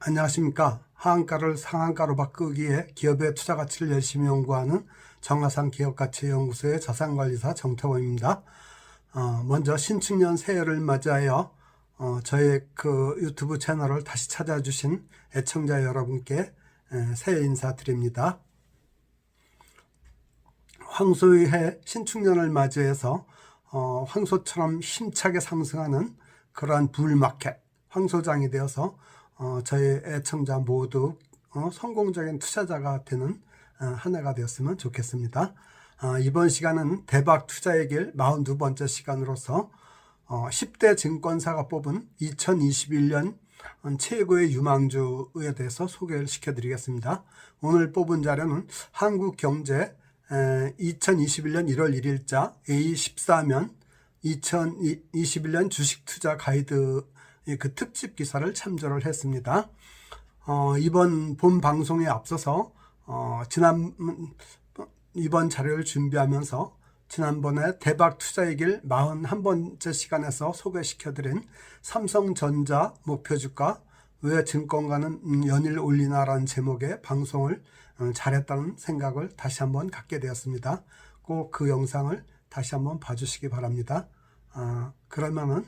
안녕하십니까. 하한가를 상한가로 바꾸기 위해 기업의 투자 가치를 열심히 연구하는 정하상 기업가치연구소의 자산관리사 정태원입니다. 먼저 신축년 새해를 맞이하여 저의 유튜브 채널을 다시 찾아주신 애청자 여러분께 새해 인사드립니다. 황소의 해 신축년을 맞이해서 황소처럼 힘차게 상승하는 그러한 불마켓, 황소장이 되어서 저희 애청자 모두 성공적인 투자자가 되는 한 해가 되었으면 좋겠습니다. 이번 시간은 대박 투자의 길 42번째 시간으로서 10대 증권사가 뽑은 2021년 최고의 유망주에 대해서 소개를 시켜드리겠습니다. 오늘 뽑은 자료는 한국경제 2021년 1월 1일자 A14면 2021년 주식투자 가이드 그 특집 기사를 참조를 했습니다. 이번 본 방송에 앞서서 이번 자료를 준비하면서 지난번에 대박 투자의 길 41번째 시간에서 소개시켜드린 삼성전자 목표주가 왜 증권가는 연일 올리나라는 제목의 방송을 잘했다는 생각을 다시 한번 갖게 되었습니다. 꼭 그 영상을 다시 한번 봐주시기 바랍니다. 그러면은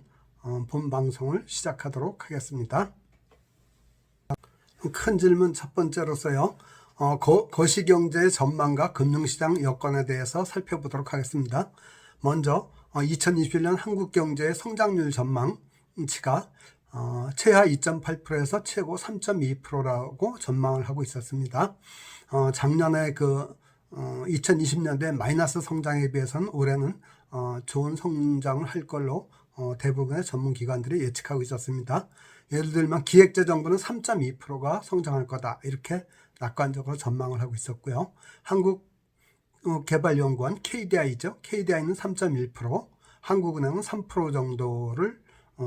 본 방송을 시작하도록 하겠습니다. 큰 질문 첫 번째로서요. 거시경제의 전망과 금융시장 여건에 대해서 살펴보도록 하겠습니다. 먼저 2021년 한국경제의 성장률 전망치가 최하 2.8%에서 최고 3.2%라고 전망을 하고 있었습니다. 작년에 2020년대 마이너스 성장에 비해서는 올해는 좋은 성장을 할 걸로 대부분의 전문기관들이 예측하고 있었습니다. 예를 들면 기획재정부는 3.2%가 성장할 거다 이렇게 낙관적으로 전망을 하고 있었고요. 한국개발연구원 KDI죠. KDI는 3.1%, 한국은행은 3% 정도를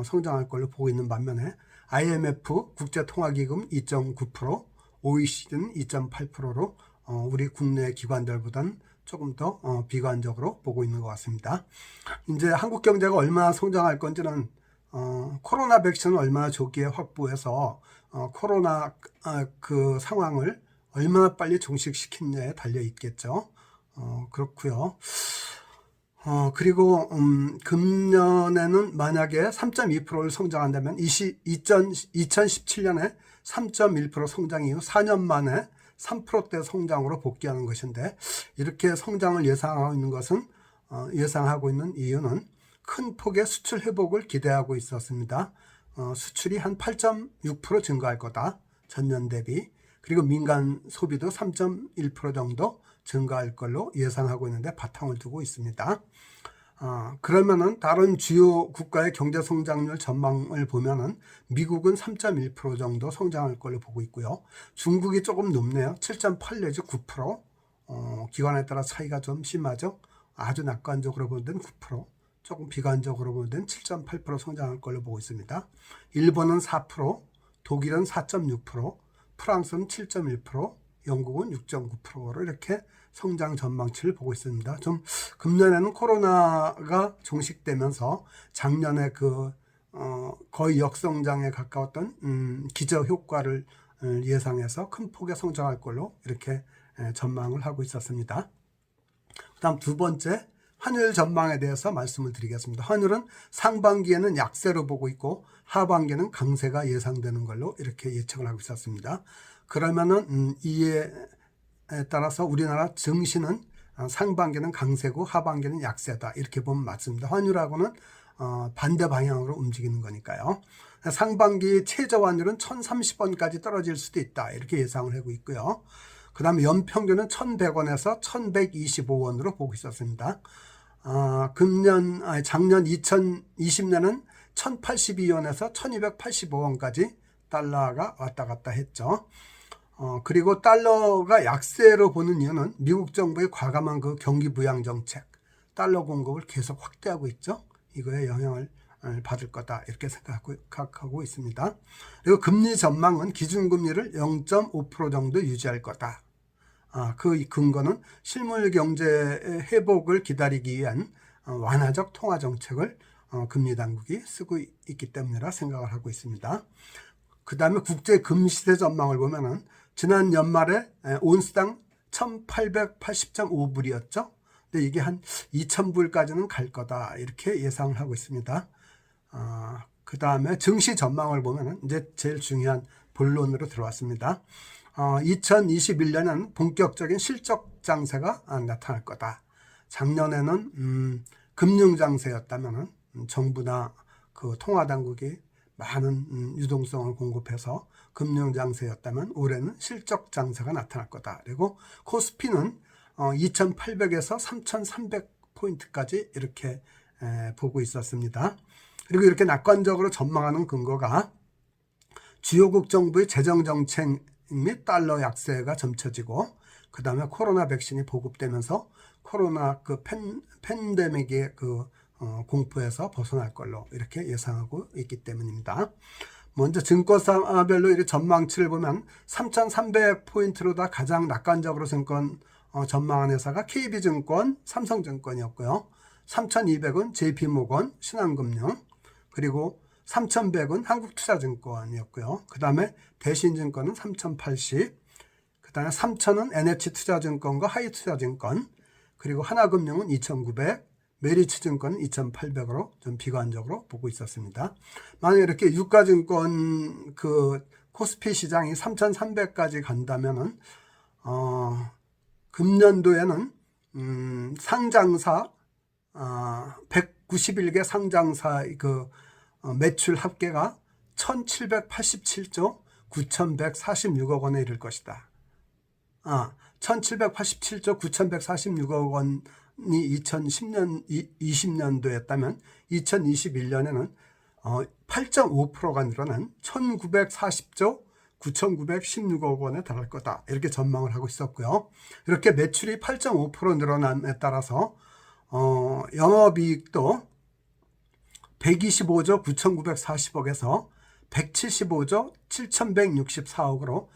성장할 걸로 보고 있는 반면에 IMF 국제통화기금 2.9%, OECD는 2.8%로 우리 국내 기관들보다는 조금 더 비관적으로 보고 있는 것 같습니다. 이제 한국 경제가 얼마나 성장할 건지는 코로나 백신을 얼마나 조기에 확보해서 코로나 그 상황을 얼마나 빨리 종식시키느냐에 달려 있겠죠. 그렇고요. 그리고 금년에는 만약에 3.2%를 성장한다면 2017년에 3.1% 성장 이후 4년 만에 3%대 성장으로 복귀하는 것인데, 이렇게 성장을 예상하고 있는 이유는 큰 폭의 수출 회복을 기대하고 있었습니다. 수출이 한 8.6% 증가할 거다, 전년 대비. 그리고 민간 소비도 3.1% 정도 증가할 걸로 예상하고 있는데 바탕을 두고 있습니다. 그러면은 다른 주요 국가의 경제 성장률 전망을 보면은 미국은 3.1% 정도 성장할 걸로 보고 있고요. 중국이 조금 높네요. 7.8 내지 9%. 기관에 따라 차이가 좀 심하죠. 아주 낙관적으로 보는 데는 9%, 조금 비관적으로 보는 데는 7.8% 성장할 걸로 보고 있습니다. 일본은 4%, 독일은 4.6%, 프랑스는 7.1%, 영국은 6.9%로 이렇게 성장 전망치를 보고 있습니다. 좀 금년에는 코로나가 종식되면서 작년에 거의 역성장에 가까웠던 기저 효과를 예상해서 큰 폭의 성장할 걸로 이렇게 전망을 하고 있었습니다. 그다음 두 번째, 환율 전망에 대해서 말씀을 드리겠습니다. 환율은 상반기에는 약세로 보고 있고 하반기에는 강세가 예상되는 걸로 이렇게 예측을 하고 있었습니다. 그러면은 이에 따라서 우리나라 증시는 상반기는 강세고 하반기는 약세다 이렇게 보면 맞습니다. 환율하고는 반대 방향으로 움직이는 거니까요. 상반기 최저 환율은 1030원까지 떨어질 수도 있다 이렇게 예상을 하고 있고요. 그 다음에 연평균은 1100원에서 1125원으로 보고 있었습니다. 작년 2020년은 1082원에서 1285원까지 달러가 왔다 갔다 했죠. 그리고 달러가 약세로 보는 이유는 미국 정부의 과감한 경기 부양 정책, 달러 공급을 계속 확대하고 있죠. 이거에 영향을 받을 거다 이렇게 생각하고 있습니다. 그리고 금리 전망은 기준금리를 0.5% 정도 유지할 거다. 그 근거는 실물 경제의 회복을 기다리기 위한 완화적 통화 정책을 금리 당국이 쓰고 있기 때문이라 생각을 하고 있습니다. 그 다음에 국제 금시세 전망을 보면은 지난 연말에 온스당 1880.5불이었죠. 근데 이게 한 2000불까지는 갈 거다 이렇게 예상을 하고 있습니다. 그 다음에 증시 전망을 보면은 이제 제일 중요한 본론으로 들어왔습니다. 2021년은 본격적인 실적 장세가 나타날 거다. 작년에는 금융 장세였다면은 정부나 그 통화당국이 많은 유동성을 공급해서 금융 장세였다면 올해는 실적 장세가 나타날 거다. 그리고 코스피는 2800에서 3300포인트까지 이렇게 보고 있었습니다. 그리고 이렇게 낙관적으로 전망하는 근거가 주요국 정부의 재정정책 및 달러 약세가 점쳐지고 그 다음에 코로나 백신이 보급되면서 코로나 그 팬데믹의 그 공포에서 벗어날 걸로 이렇게 예상하고 있기 때문입니다. 먼저 증권사별로 이렇게 전망치를 보면 3,300포인트로다 가장 낙관적으로 증권 전망한 회사가 KB증권, 삼성증권이었고요. 3,200은 JP모건, 신한금융, 그리고 3,100은 한국투자증권이었고요. 그 다음에 대신증권은 3,080, 그 다음에 3,000은 NH투자증권과 하이투자증권, 그리고 하나금융은 2,900, 메리츠증권은 2,800으로 좀 비관적으로 보고 있었습니다. 만약 이렇게 유가증권 그 코스피 시장이 3,300까지 간다면은 금년도에는 상장사 191개 상장사 그 매출 합계가 1,787조 9,146억 원에 이를 것이다. 1,787조 9,146억 원이 2020년도였다면 2021년에는 8.5%가 늘어난 1,940조 9,916억 원에 달할 거다. 이렇게 전망을 하고 있었고요. 이렇게 매출이 8.5% 늘어남에 따라서 영업이익도 125조 9,940억에서 175조 7,164억으로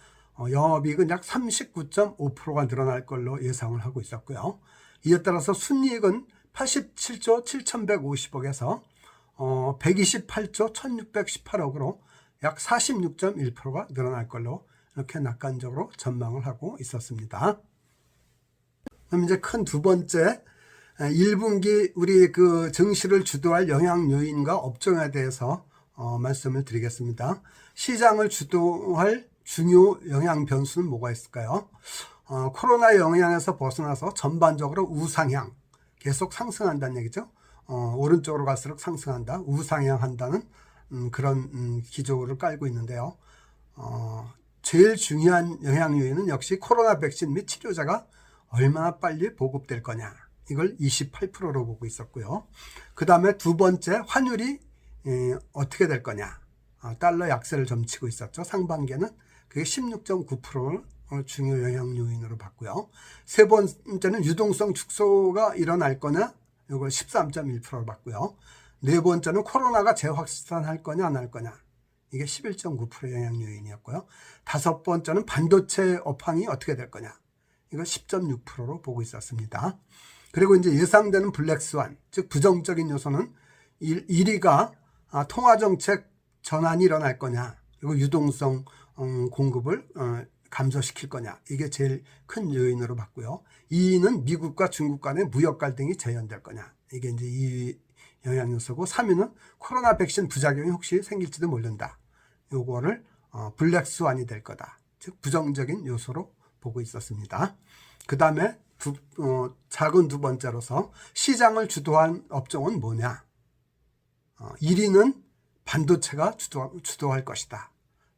영업이익은 약 39.5%가 늘어날 걸로 예상을 하고 있었고요. 이에 따라서 순이익은 87조 7,150억에서 128조 1,618억으로 약 46.1%가 늘어날 걸로 이렇게 낙관적으로 전망을 하고 있었습니다. 그럼 이제 큰 두 번째 1분기 우리 그 증시를 주도할 영향 요인과 업종에 대해서 말씀을 드리겠습니다. 시장을 주도할 중요 영향 변수는 뭐가 있을까요? 코로나 영향에서 벗어나서 전반적으로 우상향, 계속 상승한다는 얘기죠. 오른쪽으로 갈수록 상승한다, 우상향한다는 그런 기조를 깔고 있는데요. 제일 중요한 영향 요인은 역시 코로나 백신 및 치료제가 얼마나 빨리 보급될 거냐, 이걸 28%로 보고 있었고요. 그 다음에 두 번째 환율이 어떻게 될 거냐, 달러 약세를 점치고 있었죠. 상반기에는 그게 16.9%를 중요 영향 요인으로 봤고요. 세 번째는 유동성 축소가 일어날 거냐, 이걸 13.1%로 봤고요. 네 번째는 코로나가 재확산할 거냐 안 할 거냐, 이게 11.9% 영향 요인이었고요. 다섯 번째는 반도체 업황이 어떻게 될 거냐, 이걸 10.6%로 보고 있었습니다. 그리고 이제 예상되는 블랙스완, 즉 부정적인 요소는 1위가 통화정책 전환이 일어날 거냐, 그리고 유동성 공급을 감소시킬 거냐, 이게 제일 큰 요인으로 봤고요. 2위는 미국과 중국 간의 무역 갈등이 재현될 거냐, 이게 이제 2위 영향 요소고, 3위는 코로나 백신 부작용이 혹시 생길지도 모른다. 요거를 블랙스완이 될 거다. 즉 부정적인 요소로 보고 있었습니다. 그 다음에 작은 두 번째로서 시장을 주도한 업종은 뭐냐. 1위는 반도체가 주도할 것이다.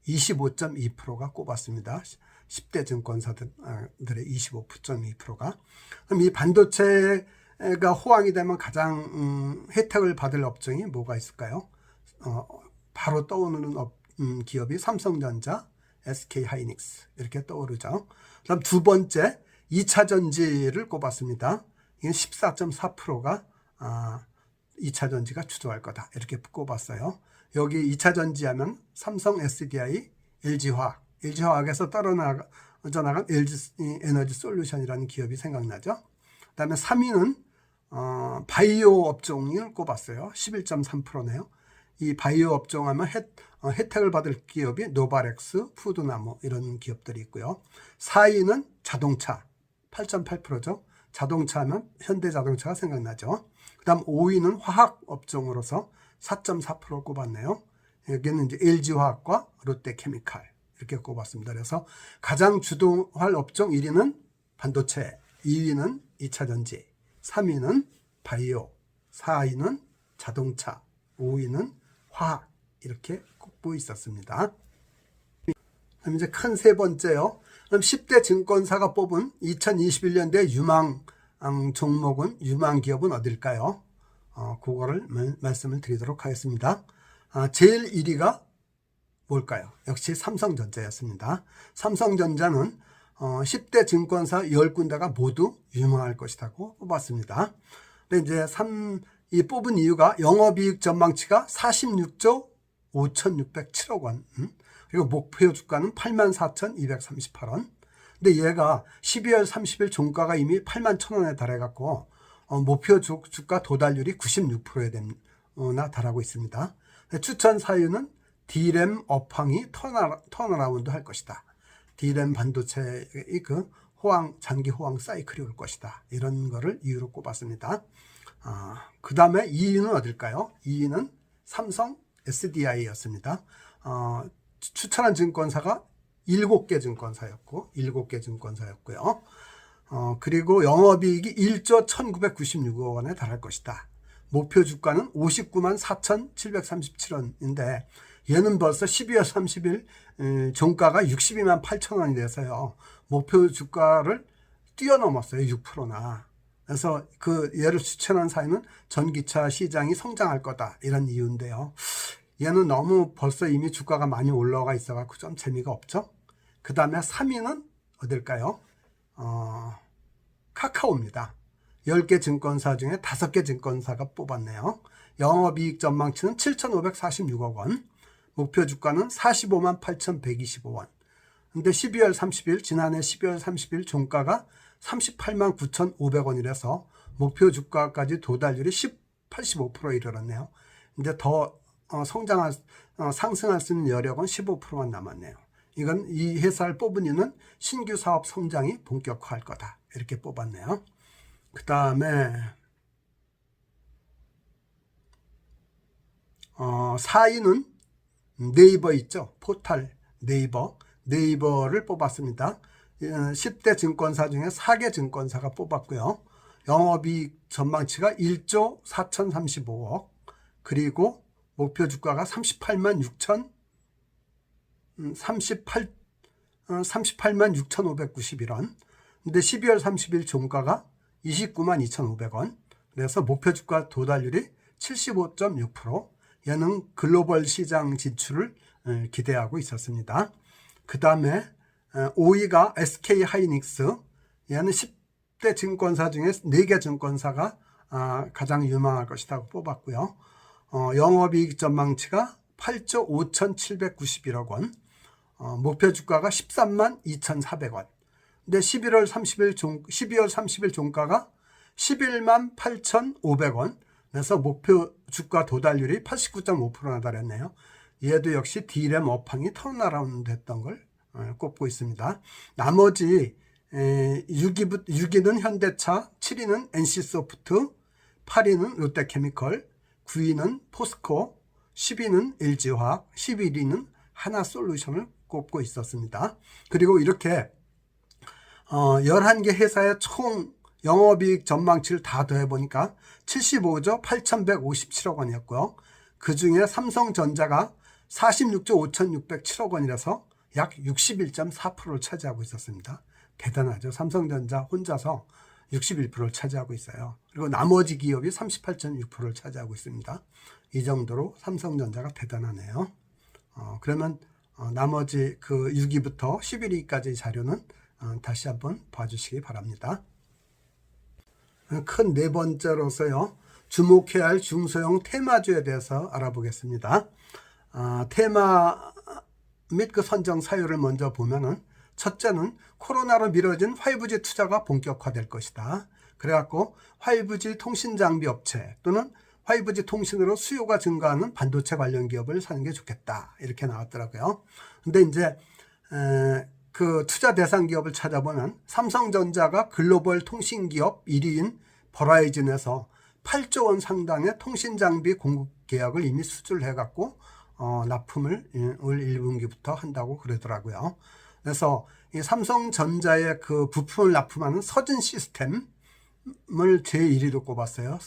25.2%가 꼽았습니다. 10대 증권사들의 25.2%가. 그럼 이 반도체가 호황이 되면 가장 혜택을 받을 업종이 뭐가 있을까요? 바로 떠오르는 기업이 삼성전자, SK하이닉스 이렇게 떠오르죠. 그다음 두 번째 2차전지를 꼽았습니다. 이게 14.4%가 2차전지가 주도할 거다, 이렇게 꼽았어요. 여기 2차전지 하면 삼성, SDI, LG화학, LG화학에서 떨어져 나간 LG에너지솔루션이라는 기업이 생각나죠. 그 다음에 3위는 바이오 업종을 꼽았어요. 11.3%네요. 이 바이오 업종 하면 혜택을 받을 기업이 노바렉스, 푸드나무 이런 기업들이 있고요. 4위는 자동차 8.8%죠. 자동차 하면 현대자동차가 생각나죠. 그 다음 5위는 화학 업종으로서 4.4% 꼽았네요. 여기는 이제 LG화학과 롯데케미칼 이렇게 꼽았습니다. 그래서 가장 주도할 업종 1위는 반도체, 2위는 2차전지, 3위는 바이오, 4위는 자동차, 5위는 화학 이렇게 꼽고 있었습니다. 그럼 이제 큰 세 번째요. 그럼 10대 증권사가 뽑은 2021년도의 유망 종목은 유망 기업은 어딜까요? 그거를 말씀을 드리도록 하겠습니다. 제일 1위가 뭘까요? 역시 삼성전자였습니다. 삼성전자는 10대 증권사 10군데가 모두 유망할 것이라고 뽑았습니다. 근데 이제 이 뽑은 이유가 영업이익 전망치가 46조 5,607억 원, 그리고 목표 주가는 84,238원. 근데 얘가 12월 30일 종가가 이미 81,000원에 달해갖고 목표 주가 도달률이 96%에 달하고 있습니다. 추천 사유는 D램 업황이 턴어라운드 할 것이다. D램 반도체의 그 장기 호황 사이클이 올 것이다. 이런 거를 이유로 꼽았습니다. 그 다음에 2위는 어딜까요? 2위는 삼성 SDI였습니다. 추천한 증권사가 7개 증권사였고요. 그리고 영업이익이 1조 1996억 원에 달할 것이다. 목표 주가는 59만 4,737원인데 얘는 벌써 12월 30일 종가가 62만 8천 원이 돼서요. 목표 주가를 뛰어넘었어요. 6%나. 그래서 얘를 추천한 사유는 전기차 시장이 성장할 거다. 이런 이유인데요. 얘는 너무 벌써 이미 주가가 많이 올라가 있어갖고 좀 재미가 없죠. 그 다음에 3위는 어딜까요? 카카오입니다. 10개 증권사 중에 5개 증권사가 뽑았네요. 영업이익 전망치는 7,546억 원, 목표 주가는 45만 8,125원. 근데 12월 30일, 지난해 12월 30일 종가가 38만 9,500원이라서 목표 주가까지 도달률이 85%에 이르렀네요. 이제 더 상승할 수 있는 여력은 15%만 남았네요. 이건 이 회사를 뽑은 이유는 신규 사업 성장이 본격화할 거다. 이렇게 뽑았네요. 그 다음에 4위는 네이버 있죠. 포탈 네이버를 뽑았습니다. 10대 증권사 중에 4개 증권사가 뽑았고요. 영업이익 전망치가 1조 4,035억, 그리고 목표 주가가 38만 6,591원. 근데 12월 30일 종가가 29만 2,500원. 그래서 목표 주가 도달률이 75.6%. 얘는 글로벌 시장 진출을 기대하고 있었습니다. 그 다음에 5위가 SK 하이닉스. 얘는 10대 증권사 중에 4개 증권사가 가장 유망할 것이라고 뽑았고요. 영업이익 전망치가 8조 5,791억 원, 목표 주가가 13만 2,400원. 근데 12월 30일 종가가 11만 8,500원. 그래서 목표 주가 도달률이 89.5%나 달했네요. 얘도 역시 D램 업황이 턴어라운드 했던 걸 꼽고 있습니다. 나머지 6위는 현대차, 7위는 NC소프트, 8위는 롯데케미컬, 9위는 포스코, 10위는 LG화학, 11위는 하나솔루션을 꼽고 있었습니다. 그리고 이렇게 11개 회사의 총 영업이익 전망치를 다 더해보니까 75조 8,157억 원이었고요. 그 중에 삼성전자가 46조 5,607억 원이라서 약 61.4%를 차지하고 있었습니다. 대단하죠. 삼성전자 혼자서 61%를 차지하고 있어요. 그리고 나머지 기업이 38.6%를 차지하고 있습니다. 이 정도로 삼성전자가 대단하네요. 그러면 나머지 그 6위부터 11위까지 자료는 다시 한번 봐주시기 바랍니다. 큰 네 번째로서요. 주목해야 할 중소형 테마주에 대해서 알아보겠습니다. 테마 및 그 선정 사유를 먼저 보면은 첫째는 코로나로 미뤄진 5G 투자가 본격화될 것이다. 그래갖고 5G 통신 장비 업체 또는 5G 통신으로 수요가 증가하는 반도체 관련 기업을 사는 게 좋겠다. 이렇게 나왔더라고요. 근데 이제 그 투자 대상 기업을 찾아보면 삼성전자가 글로벌 통신 기업 1위인 버라이즌에서 8조 원 상당의 통신 장비 공급 계약을 이미 수주를 해갖고 납품을 올 1분기부터 한다고 그러더라고요. 그래서 이 삼성전자의 그 부품을 납품하는 서진 시스템을 제1위로 꼽았어요.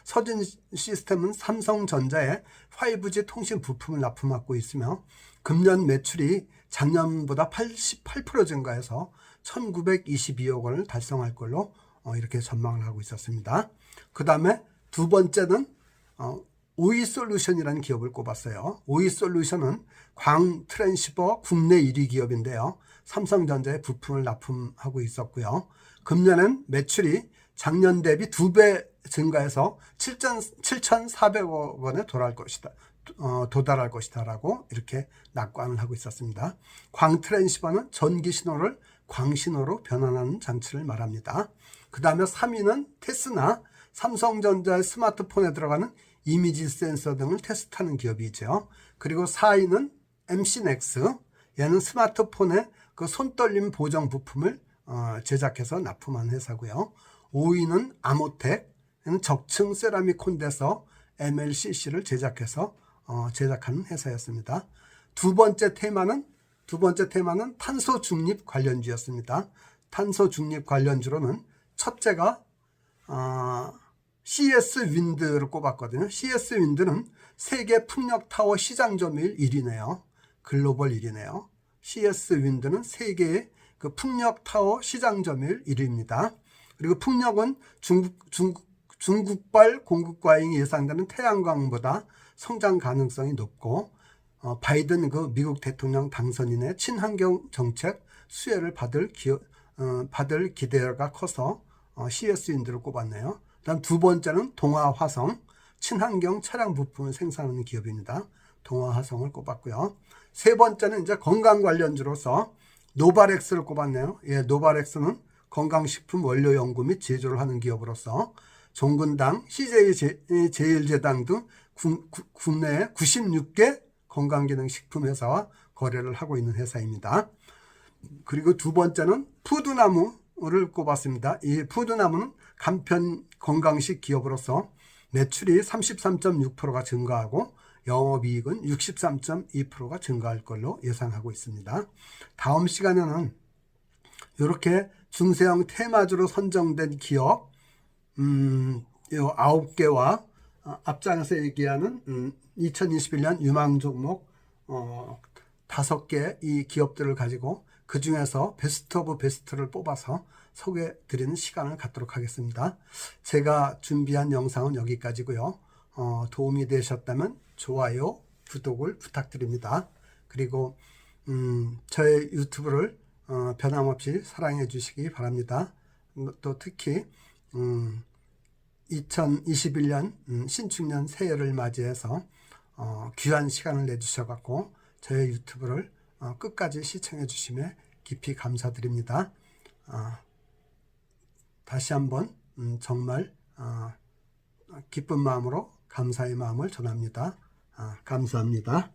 서진 시스템은 삼성전자의 5G 통신 부품을 납품하고 있으며 금년 매출이 작년보다 88% 증가해서 1922억 원을 달성할 걸로 이렇게 전망을 하고 있었습니다. 그 다음에 두 번째는 오이솔루션이라는 기업을 꼽았어요. 오이솔루션은 광 트랜시버 국내 1위 기업인데요. 삼성전자의 부품을 납품하고 있었고요. 금년엔 매출이 작년 대비 2배 증가해서 7,400억 원에 도달할 것이다 라고 이렇게 낙관을 하고 있었습니다. 광 트랜시버는 전기 신호를 광신호로 변환하는 장치를 말합니다. 그 다음에 3위는 테스나, 삼성전자의 스마트폰에 들어가는 이미지 센서 등을 테스트하는 기업이죠. 그리고 4위는 MC넥스, 얘는 스마트폰에 그 손떨림 보정 부품을 제작해서 납품한 회사고요. 5위는 아모텍, 얘는 적층 세라믹 콘덴서 MLCC를 제작해서 제작하는 회사였습니다. 두 번째 테마는 탄소 중립 관련주였습니다. 탄소 중립 관련주로는 첫째가 CS 윈드를 꼽았거든요. CS 윈드는 세계 풍력 타워 시장 점유율 1위네요. 글로벌 1위네요. CS 윈드는 세계의 그 풍력 타워 시장 점유율 1위입니다. 그리고 풍력은 중국발 공급 과잉이 예상되는 태양광보다 성장 가능성이 높고 바이든 그 미국 대통령 당선인의 친환경 정책 수혜를 받을 기대가 커서 CS 윈드를 꼽았네요. 다음 두 번째는 동아화성, 친환경 차량 부품을 생산하는 기업입니다. 동아화성을 꼽았고요. 세 번째는 이제 건강 관련주로서 노바렉스를 꼽았네요. 예, 노바렉스는 건강식품 원료 연구 및 제조를 하는 기업으로서 종근당, CJ 제일제당 등 국내에 96개 건강기능식품회사와 거래를 하고 있는 회사입니다. 그리고 두 번째는 푸드나무를 꼽았습니다. 이 푸드나무는 간편 건강식 기업으로서 매출이 33.6%가 증가하고 영업이익은 63.2%가 증가할 걸로 예상하고 있습니다. 다음 시간에는 이렇게 중소형 테마주로 선정된 기업 9개와 앞장에서 얘기하는 2021년 유망 종목 5개 이 기업들을 가지고 그 중에서 베스트 오브 베스트를 뽑아서 소개해 드리는 시간을 갖도록 하겠습니다. 제가 준비한 영상은 여기까지고요. 도움이 되셨다면 좋아요, 구독을 부탁드립니다. 그리고 저의 유튜브를 변함없이 사랑해 주시기 바랍니다. 또 특히 2021년 신축년 새해를 맞이해서 귀한 시간을 내주셔서 저의 유튜브를 끝까지 시청해 주시면 깊이 감사드립니다. 다시 한번 정말 기쁜 마음으로 감사의 마음을 전합니다. 감사합니다.